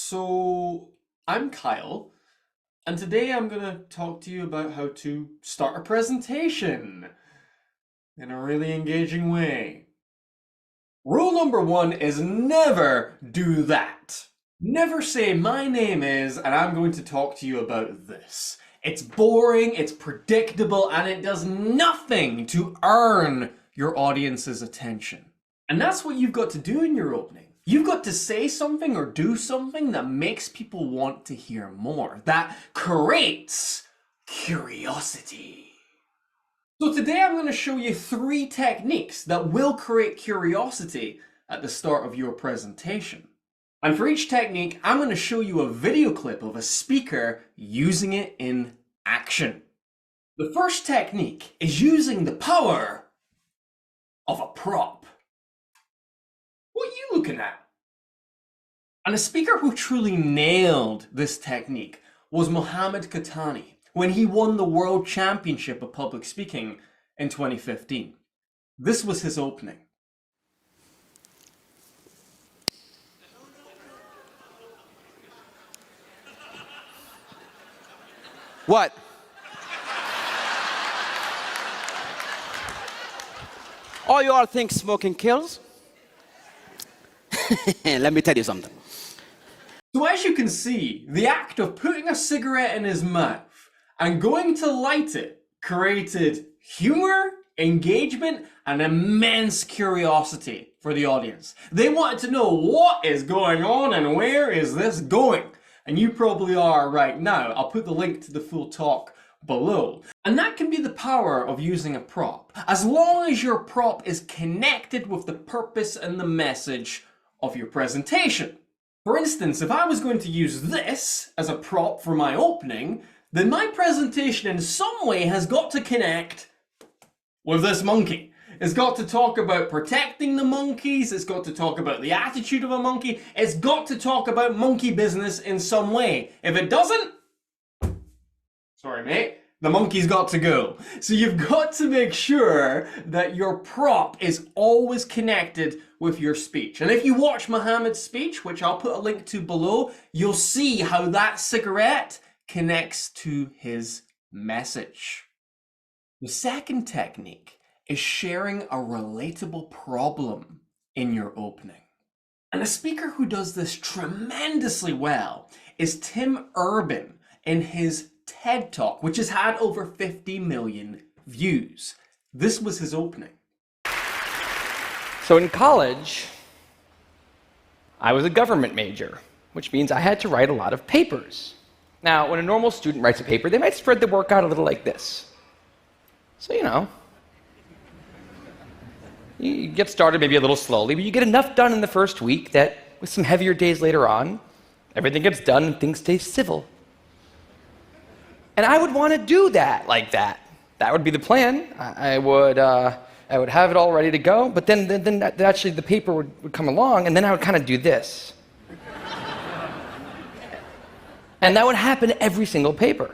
So, I'm Kyle, and today I'm going to talk to you about how to start a presentation in a really engaging way. Rule number one is never do that. Never say, my name is, and I'm going to talk to you about this. It's boring, it's predictable, and it does nothing to earn your audience's attention. And that's what you've got to do in your opening. You've got to say something or do something that makes people want to hear more, that creates curiosity. So today I'm going to show you 3 techniques that will create curiosity at the start of your presentation. And for each technique, I'm going to show you a video clip of a speaker using it in action. The first technique is using the power of a prop. What are you looking at? And a speaker who truly nailed this technique was Mohammad Qahtani when he won the World Championship of Public Speaking in 2015. This was his opening. What? All you all think smoking kills? Let me tell you something. So as you can see, the act of putting a cigarette in his mouth and going to light it created humor, engagement, and immense curiosity for the audience. They wanted to know what is going on and where is this going? And you probably are right now. I'll put the link to the full talk below. And that can be the power of using a prop. As long as your prop is connected with the purpose and the message of your presentation. For instance, if I was going to use this as a prop for my opening, then my presentation in some way has got to connect with this monkey. It's got to talk about protecting the monkeys, it's got to talk about the attitude of a monkey, it's got to talk about monkey business in some way. If it doesn't, sorry mate, the monkey's got to go. So you've got to make sure that your prop is always connected with your speech. And if you watch Mohammed's speech, which I'll put a link to below, you'll see how that cigarette connects to his message. The second technique is sharing a relatable problem in your opening. And a speaker who does this tremendously well is Tim Urban in his TED Talk, which has had over 50 million views. This was his opening. So in college, I was a government major, which means I had to write a lot of papers. Now, when a normal student writes a paper, they might spread the work out a little like this. So, you get started maybe a little slowly, but you get enough done in the first week that with some heavier days later on, everything gets done and things stay civil. And I would want to do that like that. That would be the plan. I would have it all ready to go, but then actually the paper would come along, and then I would kind of do this. And that would happen every single paper.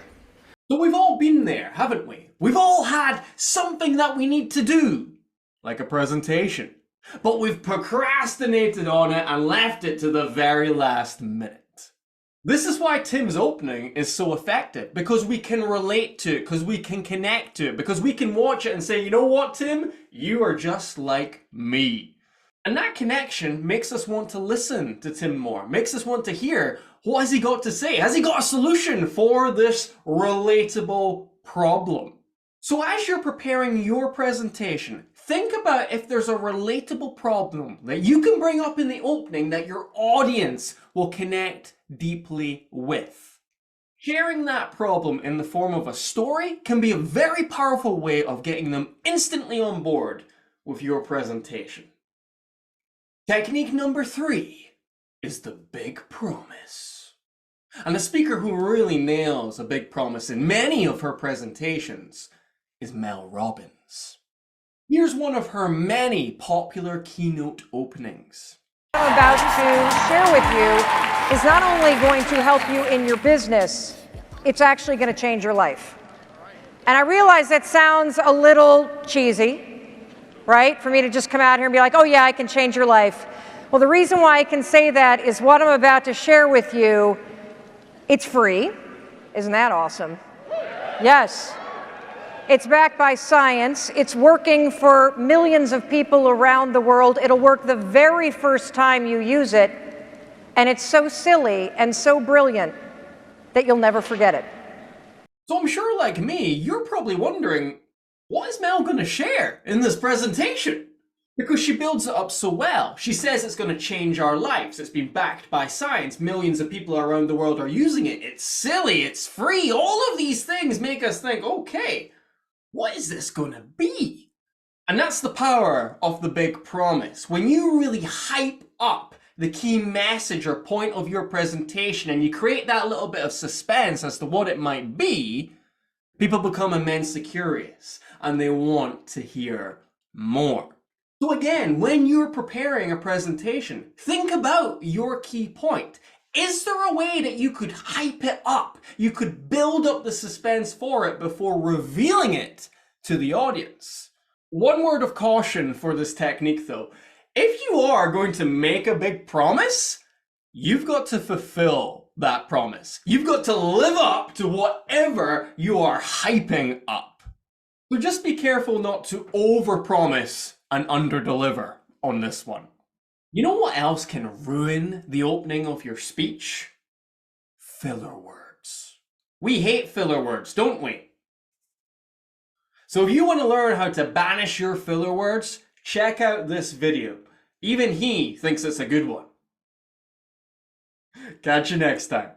So we've all been there, haven't we? We've all had something that we need to do, like a presentation, but we've procrastinated on it and left it to the very last minute. This is why Tim's opening is so effective, because we can relate to it, because we can connect to it, because we can watch it and say, you know what, Tim? You are just like me. And that connection makes us want to listen to Tim more, makes us want to hear what has he got to say. Has he got a solution for this relatable problem? So as you're preparing your presentation, think about if there's a relatable problem that you can bring up in the opening that your audience will connect deeply with. Sharing that problem in the form of a story can be a very powerful way of getting them instantly on board with your presentation. Technique number 3 is the big promise. And a speaker who really nails a big promise in many of her presentations is Mel Robbins. Here's one of her many popular keynote openings. What I'm about to share with you is not only going to help you in your business, it's actually going to change your life. And I realize that sounds a little cheesy, right? For me to just come out here and be like, oh yeah, I can change your life. Well, the reason why I can say that is what I'm about to share with you, it's free. Isn't that awesome? Yes. It's backed by science. It's working for millions of people around the world. It'll work the very first time you use it. And it's so silly and so brilliant that you'll never forget it. So I'm sure, like me, you're probably wondering, what is Mel going to share in this presentation? Because she builds it up so well. She says it's going to change our lives. It's been backed by science. Millions of people around the world are using it. It's silly. It's free. All of these things make us think, okay, what is this going to be? And that's the power of the big promise. When you really hype up the key message or point of your presentation and you create that little bit of suspense as to what it might be, people become immensely curious and they want to hear more. So again, when you're preparing a presentation, think about your key point. Is there a way that you could hype it up? You could build up the suspense for it before revealing it to the audience. One word of caution for this technique though. If you are going to make a big promise, you've got to fulfill that promise. You've got to live up to whatever you are hyping up. So just be careful not to overpromise and underdeliver on this one. You know what else can ruin the opening of your speech? Filler words. We hate filler words, don't we? So if you want to learn how to banish your filler words, check out this video. Even he thinks it's a good one. Catch you next time.